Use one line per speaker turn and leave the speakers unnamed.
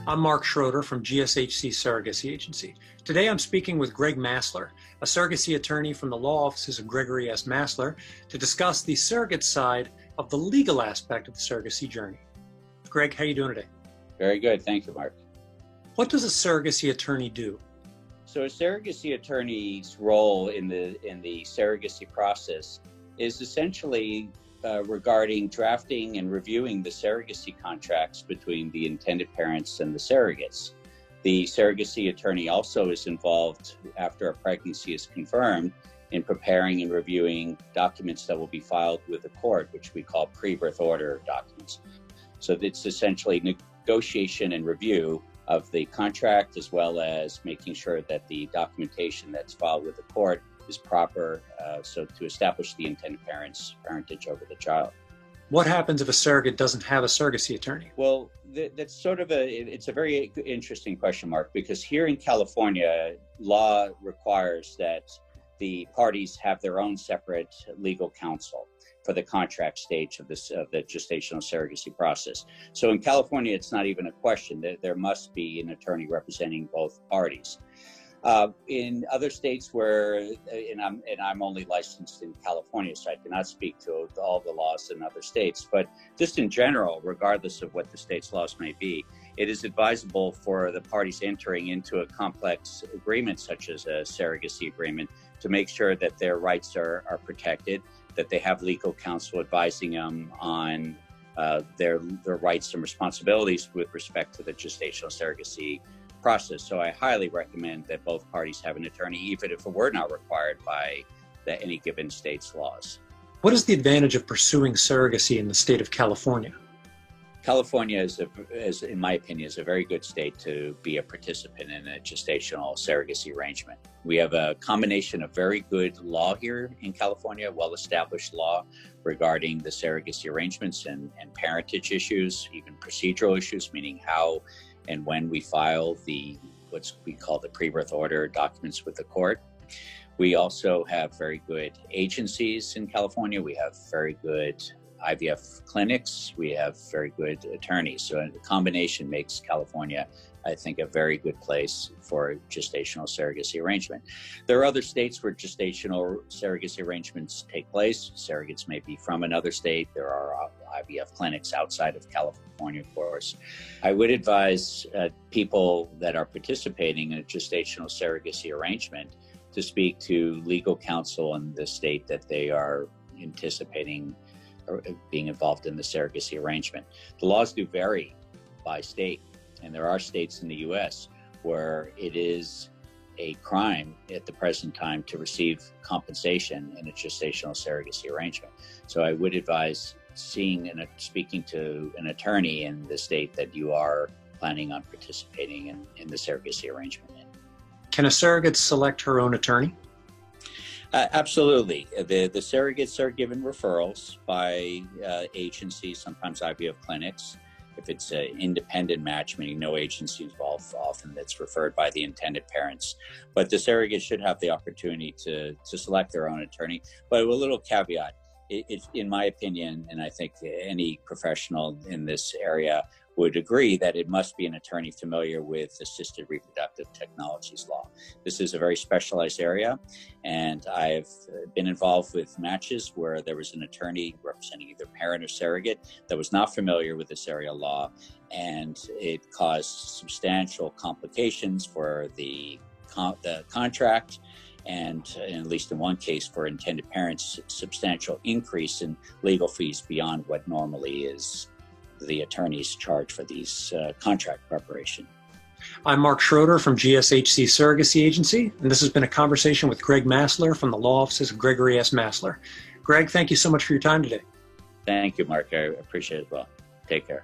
I'm Mark Schroeder from GSHC Surrogacy Agency. Today I'm speaking with Greg Massler, a surrogacy attorney from the law offices of Gregory S. Massler, to discuss the surrogate side of the legal aspect of the surrogacy journey. Greg, how are you doing today?
Very good. Thank you, Mark.
What does a surrogacy attorney do?
So a surrogacy attorney's role in the surrogacy process is essentially regarding drafting and reviewing the surrogacy contracts between the intended parents and the surrogates. The surrogacy attorney also is involved after a pregnancy is confirmed in preparing and reviewing documents that will be filed with the court, which we call pre-birth order documents. So it's essentially negotiation and review of the contract, as well as making sure that the documentation that's filed with the court is proper, so to establish the intended parent's parentage over the child.
What happens if a surrogate doesn't have a surrogacy attorney?
Well, that's sort of it's a very interesting question, Mark, because here in California, law requires that the parties have their own separate legal counsel for the contract stage of the gestational surrogacy process. So in California, it's not even a question that there must be an attorney representing both parties. In other states where, and I'm only licensed in California, so I cannot speak to all the laws in other states, but just in general, regardless of what the state's laws may be, it is advisable for the parties entering into a complex agreement, such as a surrogacy agreement, to make sure that their rights are protected, that they have legal counsel advising them on their rights and responsibilities with respect to the gestational surrogacy process. So I highly recommend that both parties have an attorney, even if it were not required by any given state's laws.
What is the advantage of pursuing surrogacy in the state of California?
California is, in my opinion, is a very good state to be a participant in a gestational surrogacy arrangement. We have a combination of very good law here in California, well-established law regarding the surrogacy arrangements and parentage issues, even procedural issues, meaning how and when we file what we call the pre-birth order documents with the court. We also have very good agencies in California. We have very good IVF clinics. We have very good attorneys. So the combination makes California, I think, a very good place for a gestational surrogacy arrangement. There are other states where gestational surrogacy arrangements take place. Surrogates may be from another state. There are IVF clinics outside of California, of course. I would advise people that are participating in a gestational surrogacy arrangement to speak to legal counsel in the state that they are anticipating or being involved in the surrogacy arrangement. The laws do vary by state, and there are states in the U.S. where it is a crime at the present time to receive compensation in a gestational surrogacy arrangement. So I would advise speaking to an attorney in the state that you are planning on participating in the surrogacy arrangement in.
Can a surrogate select her own attorney?
Absolutely. The surrogates are given referrals by agencies, sometimes IVF clinics. If it's an independent match, meaning no agency involved, often that's referred by the intended parents. But the surrogate should have the opportunity to select their own attorney. But with a little caveat, it's in my opinion, and I think any professional in this area would agree, that it must be an attorney familiar with assisted reproductive technologies law. This is a very specialized area, and I've been involved with matches where there was an attorney representing either parent or surrogate that was not familiar with this area of law, and it caused substantial complications for the contract, and at least in one case for intended parents, substantial increase in legal fees beyond what normally is the attorney's charge for these contract preparation.
I'm Mark Schroeder from GSHC Surrogacy Agency, and this has been a conversation with Greg Massler from the law offices of Gregory S. Massler. Greg, thank you so much for your time today.
Thank you, Mark. I appreciate it as well. Take care.